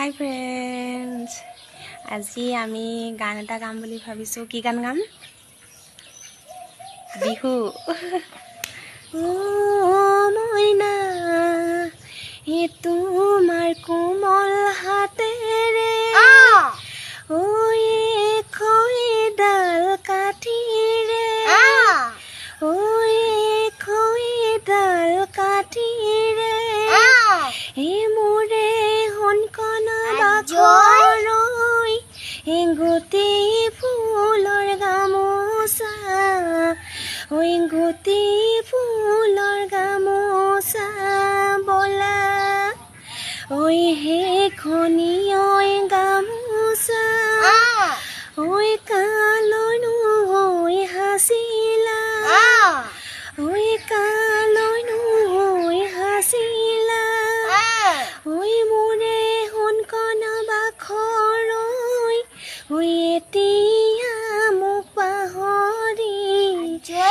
হাই friends, আজি আমি গান এটা গাম বুলি ভাবিছোঁ। কি গান গাম? বিহু। মইনা এই তোমাৰ কোমল হাতেৰে খৈডাল কাঠিৰে খৈডাল কাঠিৰে মোৰে সোণকণ বাখৰৈ গোটেই ফুলৰ গামোচা গোটেই ফুলৰ গামোচা বলা সেইখনি গামোচা কালৈনো হাচিলা কালৈনো হাচিলা মোৰে সোণকণ বাখৰৈ এতিয়া মোক পাহৰি এতিয়া